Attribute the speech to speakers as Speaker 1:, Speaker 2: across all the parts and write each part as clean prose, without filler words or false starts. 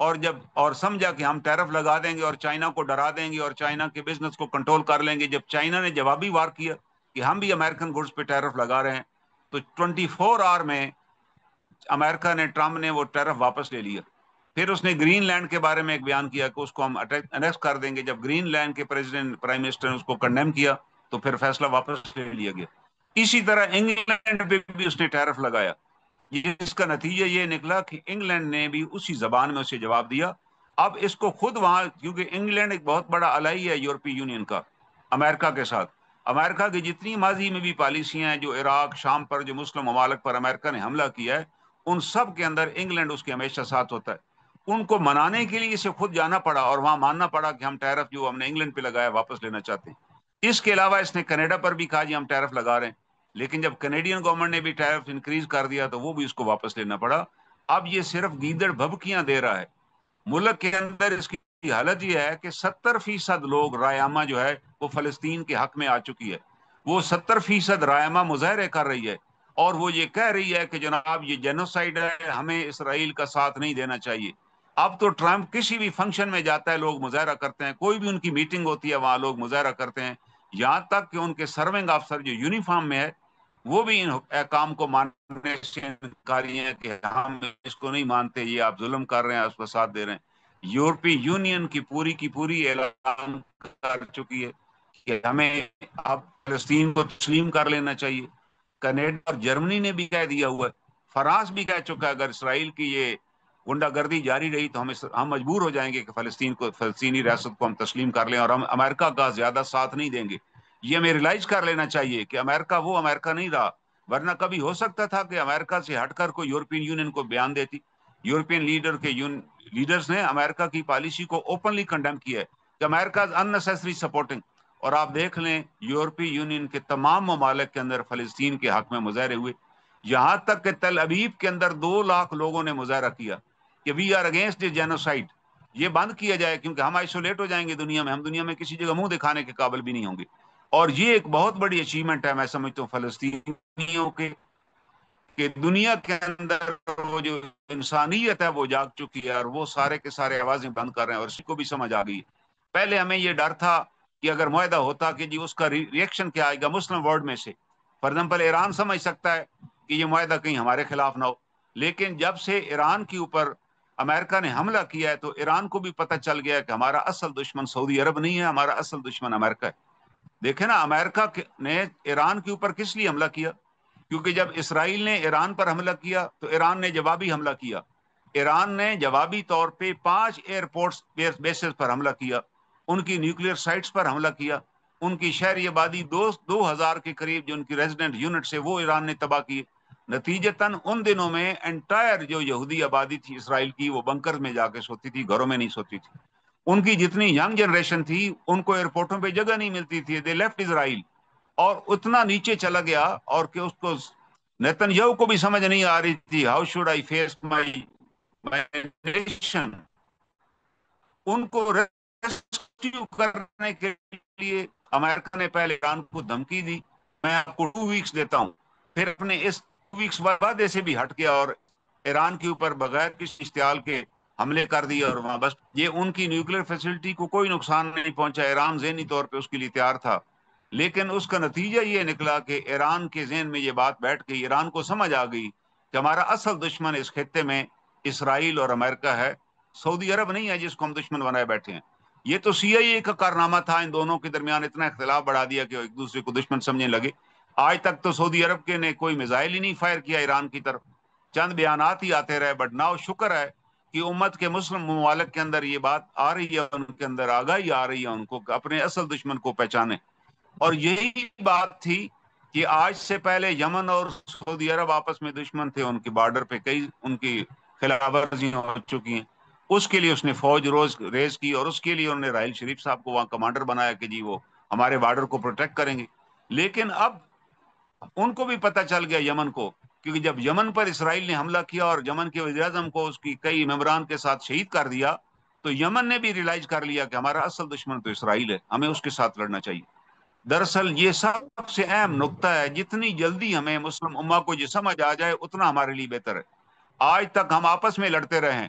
Speaker 1: اور سمجھا کہ ہم ٹیرف لگا دیں گے اور چائنا کو ڈرا دیں گے اور چائنا کے بزنس کو کنٹرول کر لیں گے. جب چائنا نے جوابی وار کیا کہ ہم بھی امریکن گڈز پہ ٹیرف لگا رہے ہیں, تو 24 آور میں امریکہ نے, ٹرمپ نے وہ ٹیرف واپس لے لیا. پھر اس نے گرین لینڈ کے بارے میں ایک بیان کیا کہ اس کو ہم انیکس کر دیں گے. جب گرین لینڈ کے پرائم منسٹر نے اس کو کنڈیم کیا تو پھر فیصلہ واپس لے لیا گیا. اسی طرح انگلینڈ پہ بھی اس نے ٹیرف لگایا. جس کا نتیجہ یہ نکلا کہ انگلینڈ نے بھی اسی زبان میں اسے جواب دیا. اب اس کو خود وہاں, کیونکہ انگلینڈ ایک بہت بڑا الائی ہے یورپی یونین کا امریکہ کے ساتھ, امریکہ کی جتنی ماضی میں بھی پالیسیاں ہیں, جو عراق, شام پر, جو مسلم ممالک پر امریکہ نے حملہ کیا ہے, ان سب کے اندر انگلینڈ اس کے ہمیشہ ساتھ ہوتا ہے. ان کو منانے کے لیے اسے خود جانا پڑا اور وہاں ماننا پڑا کہ ہم ٹیرف جو ہم نے انگلینڈ پہ لگایا واپس لینا چاہتے ہیں. اس کے علاوہ اس نے کینیڈا پر بھی کہا جی ہم ٹیرف لگا رہے ہیں, لیکن جب کینیڈین گورنمنٹ نے بھی ٹیرف انکریز کر دیا تو وہ بھی اس کو واپس لینا پڑا. اب یہ صرف گیدڑ بھبکیاں دے رہا ہے. ملک کے اندر اس کی حالت یہ ہے کہ 70% لوگ رائے جو ہے وہ فلسطین کے حق میں آ چکی ہے. وہ 70% رائے مظاہرے کر رہی ہے اور وہ یہ کہہ رہی ہے کہ جناب یہ جینوسائیڈ ہے, ہمیں اسرائیل کا ساتھ نہیں دینا چاہیے. اب تو ٹرمپ کسی بھی فنکشن میں جاتا ہے, لوگ مظاہرہ کرتے ہیں, کوئی بھی ان کی میٹنگ ہوتی ہے وہاں لوگ مظاہرہ کرتے ہیں, یہاں تک کہ ان کے سرونگ افسر جو یونیفارم میں ہے وہ بھی ان احکام کو ماننے سے انکاری ہیں کہ ہم اس کو نہیں مانتے, یہ آپ ظلم کر رہے ہیں, اس کو ساتھ دے رہے ہیں. یورپی یونین کی پوری اعلان کر چکی ہے کہ ہمیں اب فلسطین کو تسلیم کر لینا چاہیے. کینیڈا اور جرمنی نے بھی کہہ دیا ہوا ہے, فرانس بھی کہہ چکا ہے اگر اسرائیل کی یہ غنڈہ گردی جاری رہی تو ہم مجبور ہو جائیں گے کہ فلسطینی ریاست کو ہم تسلیم کر لیں اور ہم امریکہ کا زیادہ ساتھ نہیں دیں گے. یہ ہمیں ریلائز کر لینا چاہیے کہ امریکہ وہ امریکہ نہیں رہا, ورنہ کبھی ہو سکتا تھا کہ امریکہ سے ہٹ کر کوئی یورپین یونین کو بیان دیتی. یورپین لیڈرز نے امریکہ کی پالیسی کو اوپنلی کنڈیم کیا ہے کہ امریکہ ان نیسیسری سپورٹنگ. اور آپ دیکھ لیں یورپی یونین کے تمام ممالک کے اندر فلسطین کے حق میں مظاہرے ہوئے, یہاں تک کہ تل ابیب کے اندر 2 لاکھ لوگوں نے مظاہرہ کیا کہ we are against the genocide, یہ بند کیا جائے کیونکہ ہم آئسولیٹ ہو جائیں گے دنیا میں, ہم دنیا میں کسی جگہ منہ دکھانے کے قابل بھی نہیں ہوں گے. اور یہ ایک بہت بڑی اچیومنٹ ہے میں سمجھتا ہوں فلسطینیوں کے, کہ دنیا کے اندر وہ جو انسانیت ہے وہ جاگ چکی ہے اور وہ سارے کے سارے آوازیں بند کر رہے ہیں, اور اس کو بھی سمجھ آ گئی. پہلے ہمیں یہ ڈر تھا کہ اگر معاہدہ ہوتا کہ جی اس کا ریئیکشن کیا آئے گا مسلم ورلڈ میں سے. فار ایگزامپل ایران سمجھ سکتا ہے کہ یہ معاہدہ کہیں ہمارے خلاف نہ ہو, لیکن جب سے ایران کے اوپر امریکہ نے حملہ کیا ہے تو ایران کو بھی پتہ چل گیا کہ ہمارا اصل دشمن سعودی عرب نہیں ہے, ہمارا اصل دشمن امریکہ ہے. دیکھیں نا, امریکہ نے ایران کے اوپر کس لیے حملہ کیا؟ کیونکہ جب اسرائیل نے ایران پر حملہ کیا تو ایران نے جوابی حملہ کیا. ایران نے جوابی طور پہ 5 ایئرپورٹس بیسز پر حملہ کیا, ان کی نیوکلیئر سائٹس پر حملہ کیا, ان کی شہری آبادی 2000 کے قریب جو ان کی ریزیڈنٹ یونٹس ہے وہ ایران نے تباہ کی. نتیجتاً ان دنوں میں انٹائر جو یہودی آبادی تھی اسرائیل کی وہ بنکر میں جا کے سوتی تھی, گھروں میں نہیں سوتی تھی. ان کی جتنی ینگ جنریشن تھی ان کو ایئرپورٹوں پہ جگہ نہیں ملتی تھی, دے لیفٹ اسرائیل. اور اتنا نیچے چلا گیا اور کہ اس کو نیتن یاہو کو بھی سمجھ نہیں آ رہی تھی how should I face my nation. ان کو ریسکیو کرنے کے لیے امریکہ نے پہلے ایران کو دھمکی دی, میں آپ کو 2 ویکس دیتا ہوں, پھر اپنے اس 2 ویکس وعدے سے بھی ہٹ گیا اور ایران کے اوپر بغیر کسی اشتعال کے حملے کر دیے. اور وہاں بس یہ ان کی نیوکلیر فیسلٹی کو کوئی نقصان نہیں پہنچا, ایران ذہنی طور پہ اس کے لیے تیار تھا, لیکن اس کا نتیجہ یہ نکلا کہ ایران کے ذہن میں یہ بات بیٹھ گئی, ایران کو سمجھ آ گئی کہ ہمارا اصل دشمن اس خطے میں اسرائیل اور امریکہ ہے, سعودی عرب نہیں ہے جس کو ہم دشمن بنائے بیٹھے ہیں. یہ تو سی آئی اے کا کارنامہ تھا, ان دونوں کے درمیان اتنا اختلاف بڑھا دیا کہ ایک دوسرے کو دشمن سمجھنے لگے. آج تک تو سعودی عرب کے نے کوئی میزائل ہی نہیں فائر کیا ایران کی طرف, چند بیانات ہی آتے رہے. بٹ ناؤ شکر ہے کہ امت کے مسلم ممالک کے اندر یہ بات آ رہی ہے, ان کے اندر آگاہی آ رہی ہے ان کو اپنے اصل دشمن کو پہچانے. اور یہی بات تھی کہ آج سے پہلے یمن اور سعودی عرب آپس میں دشمن تھے, ان کے بارڈر پہ کئی ان کی خلاف ورزیاں ہو چکی ہیں. اس کے لیے اس نے فوج ریز کی اور اس کے لیے انہوں نے راحیل شریف صاحب کو وہاں کمانڈر بنایا کہ جی وہ ہمارے بارڈر کو پروٹیکٹ کریں گے. لیکن اب ان کو بھی پتہ چل گیا یمن کو, کیونکہ جب یمن پر اسرائیل نے حملہ کیا اور یمن کے وزیر اعظم کو اس کی کئی ممبران کے ساتھ شہید کر دیا, تو یمن نے بھی ریلائز کر لیا کہ ہمارا اصل دشمن تو اسرائیل ہے, ہمیں اس کے ساتھ لڑنا چاہیے. دراصل یہ سب سے اہم نقطہ ہے, جتنی جلدی ہمیں مسلم امہ کو یہ سمجھ آ جائے اتنا ہمارے لیے بہتر ہے. آج تک ہم آپس میں لڑتے رہے ہیں,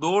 Speaker 1: 2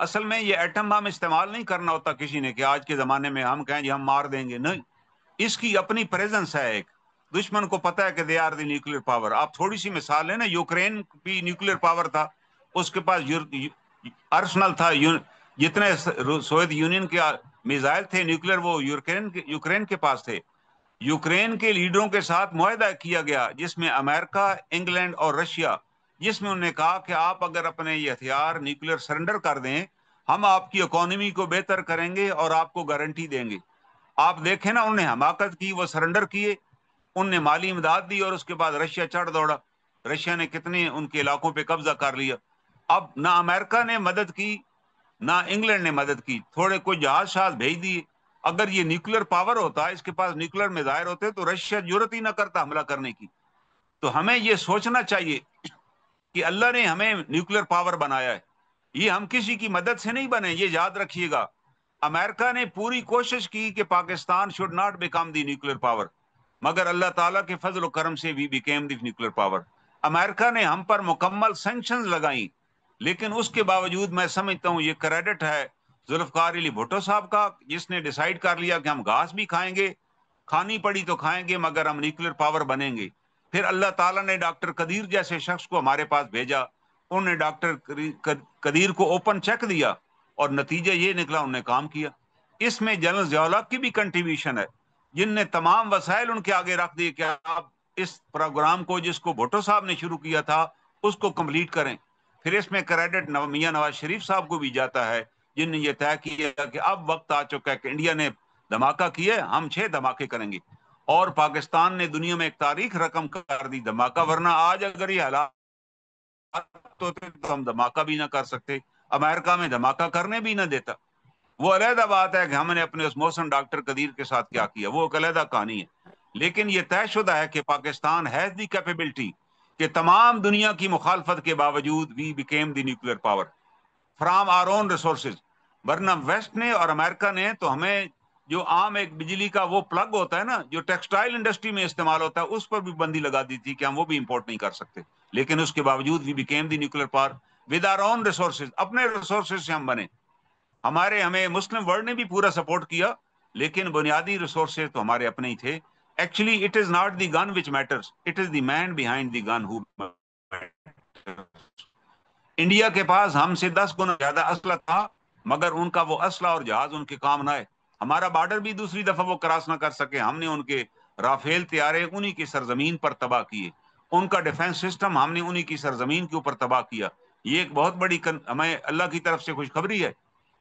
Speaker 1: اصل میں یہ ایٹم بم استعمال نہیں کرنا ہوتا کسی نے کہ آج کے زمانے میں ہم کہیں جی ہم مار دیں گے، نہیں، اس کی اپنی پریزنس ہے ایک، دشمن کو پتا ہے کہ they are the nuclear power. آپ تھوڑی سی مثال ہے نا، یوکرین بھی نیوکلیر پاور تھا، اس کے پاس ارسنل تھا، جتنے سوویت یونین کے میزائل تھے نیوکلیر وہ یوکرین کے پاس تھے. یوکرین کے لیڈروں کے ساتھ معاہدہ کیا گیا جس میں امریکہ، انگلینڈ اور رشیا، جس میں انہوں نے کہا کہ آپ اگر اپنے یہ ہتھیار نیوکلیر سرنڈر کر دیں، ہم آپ کی اکانومی کو بہتر کریں گے اور آپ کو گارنٹی دیں گے. آپ دیکھیں نا، انہوں نے حماقت کی، وہ سرنڈر کیے، ان نے مالی امداد دی، اور اس کے بعد رشیا چڑھ دوڑا. رشیا نے کتنے ان کے علاقوں پہ قبضہ کر لیا. اب نہ امریکہ نے مدد کی نہ انگلینڈ نے مدد کی، تھوڑے کوئی جہاز شاز بھیج دیے. اگر یہ نیوکلیر پاور ہوتا، اس کے پاس نیوکلیر میزائل ہوتے، تو رشیا جرت ہی نہ کرتا حملہ کرنے کی. تو ہمیں یہ سوچنا چاہیے کہ اللہ نے ہمیں نیوکلیر پاور بنایا ہے، یہ ہم کسی کی مدد سے نہیں بنے، یہ یاد رکھیے گا. امریکہ نے پوری کوشش کی کہ Pakistan should not become the nuclear power, مگر اللہ تعالیٰ کے فضل و کرم سے we became the nuclear power. امریکہ نے ہم پر مکمل سینکشنز لگائیں، لیکن اس کے باوجود میں سمجھتا ہوں یہ کریڈٹ ہے ذوالفقار علی بھٹو صاحب کا، جس نے ڈیسائیڈ کر لیا کہ ہم گھاس بھی کھائیں گے، کھانی پڑی تو کھائیں گے، مگر ہم نیوکلیر پاور بنیں گے. پھر اللہ تعالیٰ نے ڈاکٹر قدیر جیسے شخص کو ہمارے پاس بھیجا، انہوں نے ڈاکٹر قدیر کو اوپن چیک دیا، اور نتیجہ یہ نکلا انہوں نے کام کیا. اس میں جنرل ضیاء الحق کی بھی کنٹریبیوشن ہے، جن نے تمام وسائل ان کے آگے رکھ دیے کہ آپ اس پروگرام کو جس کو بھٹو صاحب نے شروع کیا تھا اس کو کمپلیٹ کریں. پھر اس میں کریڈٹ میاں نواز شریف صاحب کو بھی جاتا ہے، جن نے یہ طے کیا کہ اب وقت آ چکا ہے کہ انڈیا نے دھماکہ کیے، ہم 6 دھماکے کریں گے. اور پاکستان نے دنیا میں ایک تاریخ رقم کر دی دھماکہ، ورنہ آج اگر یہ حالات ہوتے تو ہم دھماکہ بھی نہ کر سکتے، امریکہ میں دھماکہ کرنے بھی نہ دیتا. وہ علیحدہ بات ہے کہ ہم نے اپنے اس محسن ڈاکٹر قدیر کے ساتھ کیا کیا، وہ ایک علیحدہ کہانی ہے. لیکن یہ طے شدہ ہے کہ پاکستان ہیز دی کیپیبلٹی کہ تمام دنیا کی مخالفت کے باوجود we became the nuclear power from our own resources. ورنہ ویسٹ نے اور امریکہ نے تو ہمیں جو عام ایک بجلی کا وہ پلگ ہوتا ہے نا جو ٹیکسٹائل انڈسٹری میں استعمال ہوتا ہے، اس پر بھی بندی لگا دی تھی کہ ہم وہ بھی امپورٹ نہیں کر سکتے. لیکن اس کے باوجود we became the nuclear power with our own resources, اپنے ریسورسز سے ہم بنے. ہمیں مسلم ورلڈ نے بھی پورا سپورٹ کیا، لیکن بنیادی ریسورسز تو ہمارے اپنے ہی تھے. Actually it is not the gun which matters, it is the man behind the gun who. India کے پاس ہم سے 10 گنا زیادہ اسلحہ تھا، مگر ان کا وہ اسلحہ اور جہاز ان کے کام نہ آئے. ہمارا بارڈر بھی دوسری دفعہ وہ کراس نہ کر سکے، ہم نے ان کے رافیل طیارے انہی کی سرزمین پر تباہ کیے، ان کا ڈیفنس سسٹم ہم نے انہی کی سرزمین کے اوپر تباہ کیا. یہ ایک بہت بڑی ہمیں اللہ کی طرف سے خوشخبری ہے.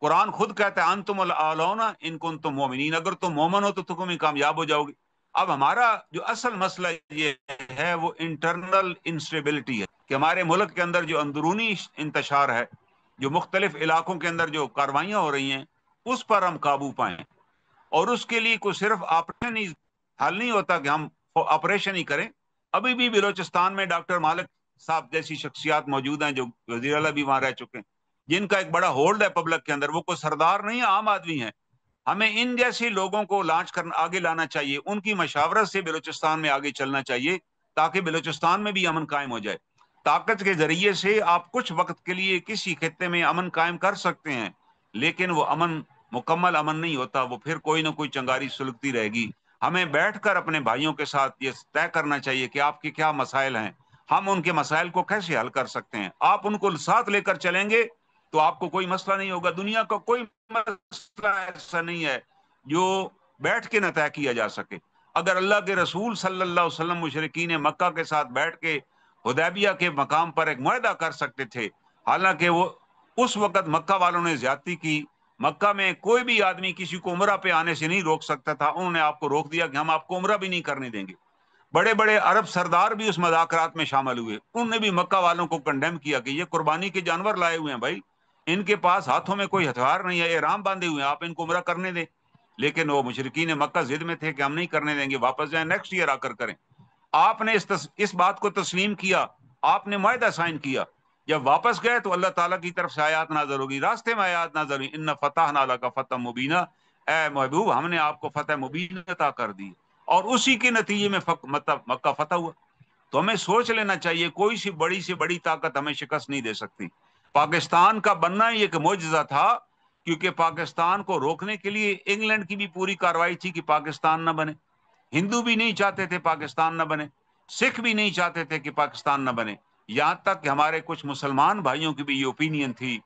Speaker 1: قرآن خود کہتا ہے انتم الاعلون ان کنتم مؤمنین، اگر تم مومن ہو تو تم ہی کامیاب ہو جاؤ گے. اب ہمارا جو اصل مسئلہ یہ ہے وہ انٹرنل انسٹیبلٹی ہے، کہ ہمارے ملک کے اندر جو اندرونی انتشار ہے، جو مختلف علاقوں کے اندر جو کاروائیاں ہو رہی ہیں، اس پر ہم قابو پائیں. اور اس کے لیے کوئی صرف آپریشن ہی حل نہیں ہوتا کہ ہم آپریشن ہی کریں. ابھی بھی بلوچستان میں ڈاکٹر مالک صاحب جیسی شخصیات موجود ہیں جو وزیر اعلیٰ بھی وہاں رہ چکے ہیں، جن کا ایک بڑا ہولڈ ہے پبلک کے اندر. وہ کوئی سردار نہیں، عام آدمی ہیں. ہمیں ان جیسے لوگوں کو لانچ کرنا، آگے لانا چاہیے، ان کی مشاورت سے بلوچستان میں آگے چلنا چاہیے، تاکہ بلوچستان میں بھی امن قائم ہو جائے. طاقت کے ذریعے سے آپ کچھ وقت کے لیے کسی خطے میں امن قائم کر سکتے ہیں، لیکن وہ امن مکمل امن نہیں ہوتا، وہ پھر کوئی نہ کوئی چنگاری سلگتی رہے گی. ہمیں بیٹھ کر اپنے بھائیوں کے ساتھ یہ طے کرنا چاہیے کہ آپ کے کیا مسائل ہیں، ہم ان کے مسائل کو کیسے حل کر سکتے ہیں. آپ ان کو ساتھ لے کر چلیں گے تو آپ کو کوئی مسئلہ نہیں ہوگا. دنیا کا کوئی مسئلہ ایسا نہیں ہے جو بیٹھ کے نہ طے کیا جا سکے. اگر اللہ کے رسول صلی اللہ علیہ وسلم مشرکین مکہ کے ساتھ بیٹھ کے حدیبیہ کے مقام پر ایک معاہدہ کر سکتے تھے، حالانکہ وہ اس وقت مکہ والوں نے زیادتی کی، مکہ میں کوئی بھی آدمی کسی کو عمرہ پہ آنے سے نہیں روک سکتا تھا. انہوں نے آپ کو روک دیا کہ ہم آپ کو عمرہ بھی نہیں کرنے دیں گے. بڑے بڑے عرب سردار بھی اس مذاکرات میں شامل ہوئے، انہوں نے بھی مکہ والوں کو کنڈیم کیا کہ یہ قربانی کے جانور لائے ہوئے ہیں بھائی، ان کے پاس ہاتھوں میں کوئی ہتھیار نہیں ہے، احرام باندھے ہوئے ہیں، آپ ان کو عمرہ کرنے دیں. لیکن وہ مشرکین مکہ ضد میں تھے کہ ہم نہیں کرنے دیں گے، واپس جائیں، نیکسٹ ایئر آ کر کریں. آپ نے اس بات کو تسلیم کیا، آپ نے معاہدہ سائن کیا. جب واپس گئے تو اللہ تعالیٰ کی طرف سے آیات نازل ہوگی، راستے میں آیات نازل ہوئی، ان فتحنا لک فتحا مبینا، اے محبوب ہم نے آپ کو فتح مبین عطا کر دی، اور اسی کے نتیجے میں مکہ فتح ہوا. تو ہمیں سوچ لینا چاہیے کوئی سی بڑی طاقت ہمیں شکست نہیں دے سکتی. پاکستان کا بننا ہی ایک معجزہ تھا، کیونکہ پاکستان کو روکنے کے لیے انگلینڈ کی بھی پوری کارروائی تھی کہ پاکستان نہ بنے، ہندو بھی نہیں چاہتے تھے پاکستان نہ بنے، سکھ بھی نہیں چاہتے تھے کہ پاکستان نہ بنے، یہاں تک کہ ہمارے کچھ مسلمان بھائیوں کی بھی یہ اوپینین تھی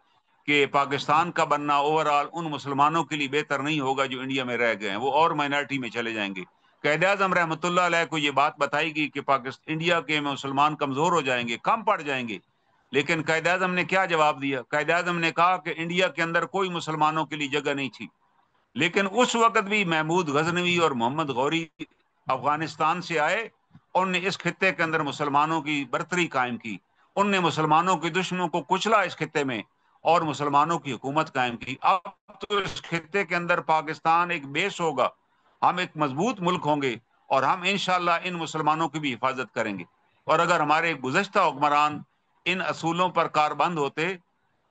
Speaker 1: کہ پاکستان کا بننا اوور آل ان مسلمانوں کے لیے بہتر نہیں ہوگا جو انڈیا میں رہ گئے ہیں، وہ اور مائنارٹی میں چلے جائیں گے۔ قائد اعظم رحمۃ اللہ علیہ کو یہ بات بتائی گئی کہ انڈیا کے مسلمان کمزور ہو جائیں گے، کم پڑ جائیں گے، لیکن قائد اعظم نے کیا جواب دیا؟ قائد اعظم نے کہا کہ انڈیا کے اندر کوئی مسلمانوں کے لیے جگہ نہیں تھی، لیکن اس وقت بھی محمود غزنوی اور محمد غوری افغانستان سے آئے، ان نے اس خطے کے اندر مسلمانوں کی برتری قائم کی، ان نے مسلمانوں کے دشمنوں کو کچلا اس خطے میں اور مسلمانوں کی حکومت قائم کی۔ اب تو اس خطے کے اندر پاکستان ایک بیس ہوگا، ہم ایک مضبوط ملک ہوں گے اور ہم انشاءاللہ ان مسلمانوں کی بھی حفاظت کریں گے۔ اور اگر ہمارے گزشتہ حکمران ان اصولوں پر کاربند ہوتے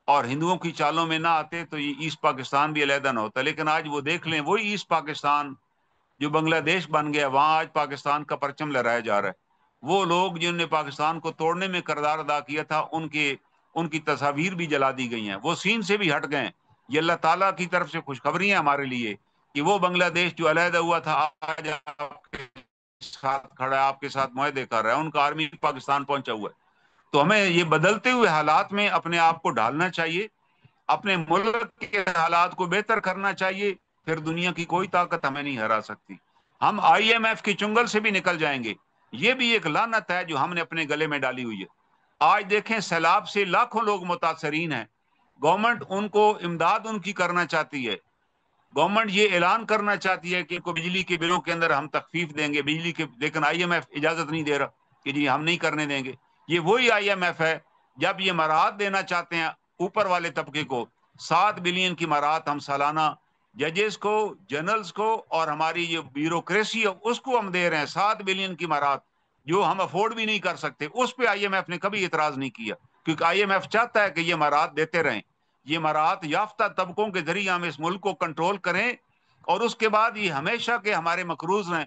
Speaker 1: اور ہندوؤں کی چالوں میں نہ آتے تو یہ ایسٹ پاکستان بھی علیحدہ نہ ہوتا، لیکن آج وہ دیکھ لیں، وہی ایسٹ پاکستان جو بنگلہ دیش بن گیا، وہاں آج پاکستان کا پرچم لہرایا جا رہا ہے۔ وہ لوگ جن نے پاکستان کو توڑنے میں کردار ادا کیا تھا، ان کی تصاویر بھی جلا دی گئی ہیں، وہ سین سے بھی ہٹ گئے ہیں۔ یہ اللہ تعالیٰ کی طرف سے خوشخبری ہے ہمارے لیے کہ وہ بنگلہ دیش جو علیحدہ ہوا تھا آج آپ کے ساتھ کھڑا ہے، آپ کے ساتھ معاہدے کر رہا ہے، ان کا آرمی پاکستان پہنچا ہوا ہے۔ تو ہمیں یہ بدلتے ہوئے حالات میں اپنے آپ کو ڈھالنا چاہیے، اپنے ملک کے حالات کو بہتر کرنا چاہیے، پھر دنیا کی کوئی طاقت ہمیں نہیں ہرا سکتی۔ ہم آئی ایم ایف کی چنگل سے بھی نکل جائیں گے، یہ بھی ایک لعنت ہے جو ہم نے اپنے گلے میں ڈالی ہوئی ہے۔ آج دیکھیں سیلاب سے لاکھوں لوگ متاثرین ہیں، گورنمنٹ ان کو امداد ان کی کرنا چاہتی ہے، گورنمنٹ یہ اعلان کرنا چاہتی ہے کہ ان کو بجلی کے بلوں کے اندر ہم تخفیف دیں گے بجلی کے، لیکن آئی ایم ایف اجازت نہیں دے رہا کہ جی ہم نہیں کرنے دیں گے۔ یہ وہی آئی ایم ایف ہے جب یہ مراحت دینا چاہتے ہیں اوپر والے طبقے کو، 7 بلین کی مراحت ہم سالانہ ججز کو، جنرلز کو اور ہماری یہ بیوروکریسی ہے اس کو ہم دے رہے ہیں، 7 بلین کی مراحت جو ہم افورڈ بھی نہیں کر سکتے، اس پہ آئی ایم ایف نے کبھی اعتراض نہیں کیا، کیونکہ آئی ایم ایف چاہتا ہے کہ یہ مراحت دیتے رہیں، یہ مراحت یافتہ طبقوں کے ذریعے ہم اس ملک کو کنٹرول کریں، اور اس کے بعد یہ ہمیشہ کے ہمارے مقروض ہیں۔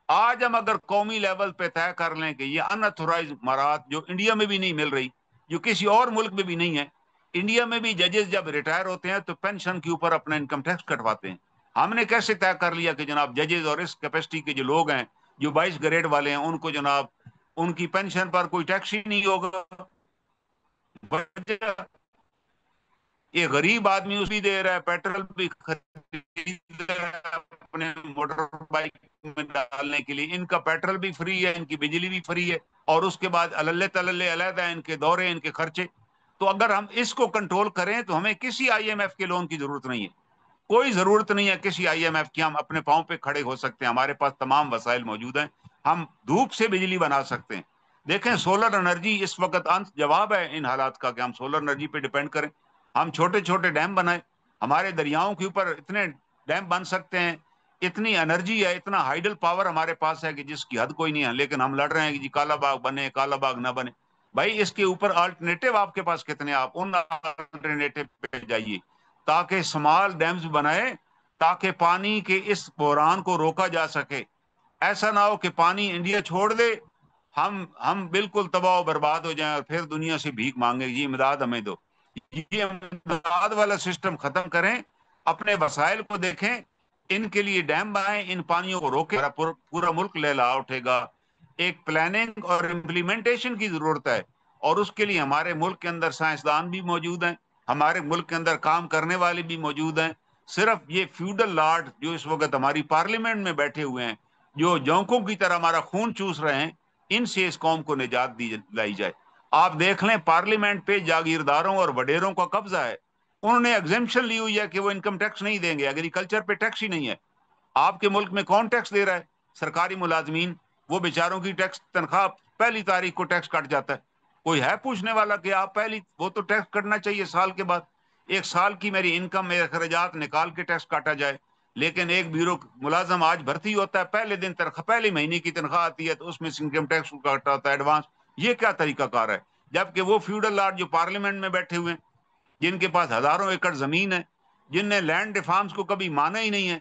Speaker 1: آج ہم اگر قومی لیول پہ طے کر لیں کہ یہ ان اتھورائز مراحت جو انڈیا میں بھی نہیں مل رہی، جو کسی اور ملک میں بھی نہیں ہے، انڈیا میں بھی ججز جب ریٹائر ہوتے ہیں تو پینشن کے اوپر اپنا انکم ٹیکس کٹواتے ہیں، ہم نے کیسے طے کر لیا کہ جناب ججز اور اس کیپیسٹی کے جو لوگ ہیں جو 22 گریڈ والے ہیں ان کو جناب ان کی پینشن پر کوئی ٹیکس ہی نہیں ہوگا؟ یہ غریب آدمی اس بھی دے رہا ہے، پیٹرول بھی خرید رہا ہے اپنے موٹر بائک میں ڈالنے کے لیے، ان کا پیٹرول بھی فری ہے، ان کی بجلی بھی فری ہے، اور اس کے بعد اللہ تللے علیحدہ ان کے دورے، ان کے خرچے۔ تو اگر ہم اس کو کنٹرول کریں تو ہمیں کسی آئی ایم ایف کے لون کی ضرورت نہیں ہے، کوئی ضرورت نہیں ہے کسی آئی ایم ایف کی، ہم اپنے پاؤں پہ کھڑے ہو سکتے ہیں، ہمارے پاس تمام وسائل موجود ہیں، ہم دھوپ سے بجلی بنا سکتے ہیں۔ دیکھیں سولر انرجی اس وقت جواب ہے ان حالات کا کہ ہم سولر انرجی پہ ڈیپینڈ کریں، ہم چھوٹے چھوٹے ڈیم بنائیں، ہمارے دریاؤں کے اوپر اتنے ڈیم بن سکتے ہیں، اتنی انرجی ہے، اتنا ہائیڈل پاور ہمارے پاس ہے کہ جس کی حد کوئی نہیں ہے، لیکن ہم لڑ رہے ہیں کہ جی کالا باغ بنے، کالا باغ نہ بنے۔ بھائی اس کے اوپر آلٹرنیٹو آپ کے پاس کتنے، آپ ان آلٹرنیٹو پہ جائیے تاکہ سمال ڈیمز بنائے، تاکہ پانی کے اس بحران کو روکا جا سکے۔ ایسا نہ ہو کہ پانی انڈیا چھوڑ دے، ہم بالکل تباہ و برباد ہو جائیں اور پھر دنیا سے بھیک مانگے یہ امداد ہمیں دو۔ یہ امداد والا سسٹم ختم کریں، اپنے وسائل کو دیکھیں، ان کے لیے ڈیم بنائیں، ان پانیوں کو روکیں، پورا ملک لہلا اٹھے گا۔ ایک پلاننگ اور امپلیمنٹیشن کی ضرورت ہے، اور اس کے لیے ہمارے ملک کے اندر سائنسدان بھی موجود ہیں، ہمارے ملک کے اندر کام کرنے والے بھی موجود ہیں۔ صرف یہ فیوڈل لارڈ جو اس وقت ہماری پارلیمنٹ میں بیٹھے ہوئے ہیں، جو جونکوں کی طرح ہمارا خون چوس رہے ہیں، ان سے اس قوم کو نجات لائی جائے۔ آپ دیکھ لیں پارلیمنٹ پہ جاگیرداروں اور وڈیروں کا قبضہ ہے، انہوں نے ایگزمپشن لی ہوئی ہے کہ وہ انکم ٹیکس نہیں دیں گے، ایگریکلچر پہ ٹیکس ہی نہیں ہے۔ آپ کے ملک میں کون ٹیکس دے رہا ہے؟ سرکاری ملازمین، وہ بیچاروں کی ٹیکس تنخواہ پہلی تاریخ کو ٹیکس کٹ جاتا ہے، کوئی ہے پوچھنے والا کہ آپ وہ تو ٹیکس کٹنا چاہیے سال کے بعد، ایک سال کی میری انکم میرے اخراجات نکال کے ٹیکس کاٹا جائے۔ لیکن ایک بیورو ملازم آج بھرتی ہوتا ہے، پہلے دن تنخواہ، پہلے مہینے کی تنخواہ آتی ہے تو اس میں انکم ٹیکس کاٹا ہوتا ہے ایڈوانس۔ یہ کیا طریقہ کار ہے؟ جبکہ وہ فیوڈل لارڈ جو پارلیمنٹ میں بیٹھے ہوئے ہیں، جن کے پاس ہزاروں ایکڑ زمین ہے، جن نے لینڈ ریفارمز کو کبھی مانا ہی نہیں ہے،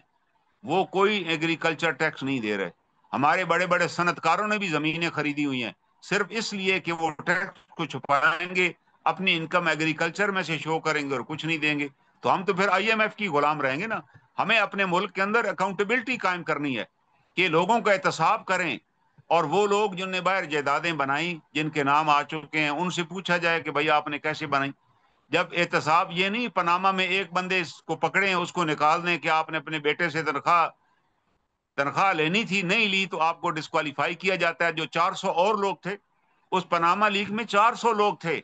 Speaker 1: وہ کوئی ایگریکلچر ٹیکس نہیں دے رہے۔ ہمارے بڑے بڑے صنعت کاروں نے بھی زمینیں خریدی ہوئی ہیں صرف اس لیے کہ وہ ٹیکس کو چھپائیں گے، اپنی انکم ایگریکلچر میں سے شو کریں گے اور کچھ نہیں دیں گے تو ہم تو پھر IMF کی غلام رہیں گے نا. ہمیں اپنے ملک کے اندر اکاؤنٹیبلٹی قائم کرنی ہے کہ لوگوں کا احتساب کریں, اور وہ لوگ جن نے باہر جائیدادیں بنائی, جن کے نام آ چکے ہیں, ان سے پوچھا جائے کہ بھائی آپ نے کیسے بنائی. جب احتساب یہ نہیں پاناما میں ایک بندے کو پکڑیں اس کو نکال دیں کہ آپ نے اپنے بیٹے سے تنخواہ لینی تھی, نہیں لی تو آپ کو ڈسکوالیفائی کیا جاتا ہے. جو 400 اور لوگ تھے اس پاناما لیک میں, 400 لوگ تھے,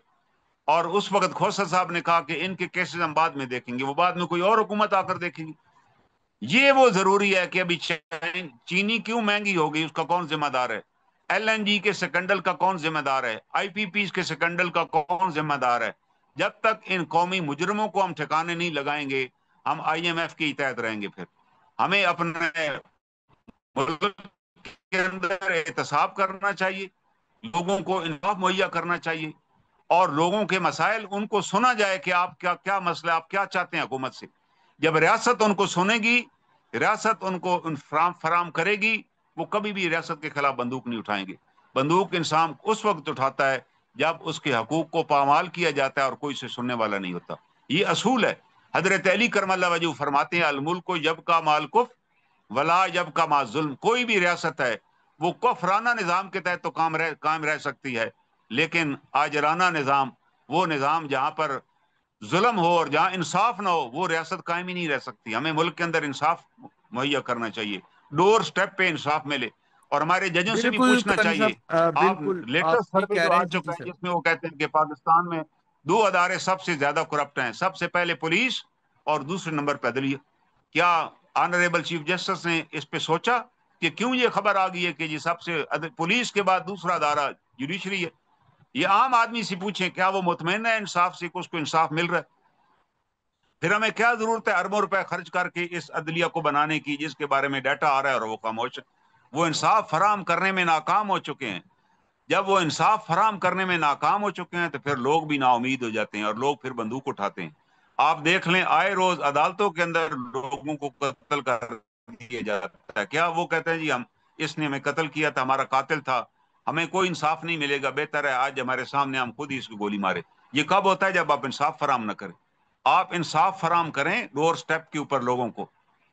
Speaker 1: اور اس وقت کھوسر صاحب نے کہا کہ ان کے کیسز ہم بعد میں دیکھیں گے, وہ بعد میں کوئی اور حکومت آ کر دیکھیں گی. یہ وہ ضروری ہے کہ ابھی چینی کیوں مہنگی ہو گئی, اس کا کون ذمہ دار ہے؟ LNG کے سکنڈل کا کون ذمہ دار ہے؟ IPPs کے سکنڈل کا کون ذمہ دار ہے؟ جب تک ان قومی مجرموں کو ہم ٹھکانے نہیں لگائیں گے ہم IMF کے تحت رہیں گے. پھر ہمیں اپنے ملک کے اندر احتساب کرنا چاہیے, لوگوں کو انصاف مہیا کرنا چاہیے, اور لوگوں کے مسائل ان کو سنا جائے کہ آپ کیا مسئلہ, آپ کیا چاہتے ہیں حکومت سے. جب ریاست ان کو سنے گی, ریاست ان کو فراہم کرے گی, وہ کبھی بھی ریاست کے خلاف بندوق نہیں اٹھائیں گے. بندوق انسان اس وقت اٹھاتا ہے جب اس کے حقوق کو پامال کیا جاتا ہے اور کوئی سے سننے والا نہیں ہوتا. یہ اصول ہے. حضرت علی کرم اللہ وجہ فرماتے ہیں الملک جب کا مال کف ولا جب کا مال ظلم. کوئی بھی ریاست ہے وہ کفرانہ نظام کے تحت تو قائم رہ سکتی ہے, لیکن آجرانہ نظام, وہ نظام جہاں پر ظلم ہو اور جہاں انصاف نہ ہو, وہ ریاست قائم ہی نہیں رہ سکتی. ہمیں ملک کے اندر انصاف مہیا کرنا چاہیے, ڈور سٹیپ پہ انصاف ملے, اور ہمارے ججوں سے بھی
Speaker 2: بالکل
Speaker 1: پوچھنا
Speaker 2: کرنی
Speaker 1: چاہیے.
Speaker 2: صاحب،
Speaker 1: آپ
Speaker 2: بالکل آپ
Speaker 1: لیٹسٹ
Speaker 2: ٹھیک
Speaker 1: سروے
Speaker 2: کہہ
Speaker 1: جو
Speaker 2: رہے
Speaker 1: آ
Speaker 2: ہیں. جی
Speaker 1: چکا
Speaker 2: جی
Speaker 1: ہے
Speaker 2: سر.
Speaker 1: جس میں وہ کہتے ہیں کہ پاکستان میں 2 ادارے سب سے زیادہ کرپٹ ہیں, سب سے پہلے پولیس اور دوسرے نمبر پہ عدلیہ. کیا آنریبل چیف جسٹس نے اس پہ سوچا کہ کیوں یہ خبر آ گئی ہے کہ یہ سب سے پولیس کے بعد دوسرا ادارہ جوڈیشری ہے؟ یہ عام آدمی سے پوچھیں, کیا وہ مطمئن ہے انصاف سے کہ اس کو انصاف مل رہا ہے؟ پھر ہمیں کیا ضرورت ہے اربوں روپے خرچ کر کے اس عدلیہ کو بنانے کی جس کے بارے میں ڈیٹا آ رہا ہے اور وہ خاموش ہے. وہ انصاف فراہم کرنے میں ناکام ہو چکے ہیں. جب وہ انصاف فراہم کرنے میں ناکام ہو چکے ہیں تو پھر لوگ بھی نا امید ہو جاتے ہیں اور لوگ پھر بندوق اٹھاتے ہیں. آپ دیکھ لیں آئے روز عدالتوں کے اندر لوگوں کو قتل کر دیا جاتا ہے. کیا وہ کہتے ہیں جی اس نے ہمیں قتل کیا تھا, ہمارا قاتل تھا, ہمیں کوئی انصاف نہیں ملے گا, بہتر ہے آج ہمارے سامنے ہم خود ہی اس کو گولی مارے. یہ کب ہوتا ہے؟ جب آپ انصاف فراہم نہ کریں. آپ انصاف فراہم کریں ڈور سٹیپ کے اوپر, لوگوں کو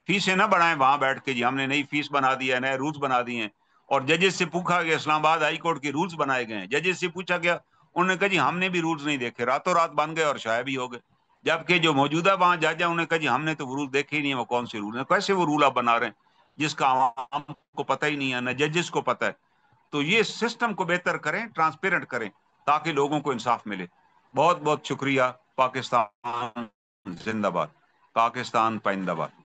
Speaker 1: فیسیں نہ بڑھائیں وہاں بیٹھ کے, جی ہم نے نئی فیس بنا دی ہے, نئے رولز بنا دیے ہیں. اور ججز سے پوچھا گیا, اسلام آباد ہائی کورٹ کے رولز بنائے گئے ہیں, ججز سے پوچھا گیا, انہوں نے کہا جی ہم نے بھی رولز نہیں دیکھے, راتوں رات بن گئے اور شائع بھی ہو گئے. جبکہ جو موجودہ وہاں جج ہیں انہوں نے کہا جی ہم نے تو رول دیکھے ہی نہیں, وہ کون سے رول ہیں, کیسے وہ رول آپ بنا رہے ہیں جس کا عوام کو پتہ ہی نہیں ہے, نہ ججز کو پتہ ہے. تو یہ سسٹم کو بہتر کریں, ٹرانسپیرنٹ کریں تاکہ لوگوں کو انصاف ملے. بہت بہت شکریہ. پاکستان زندہ باد, پاکستان پائندہ باد.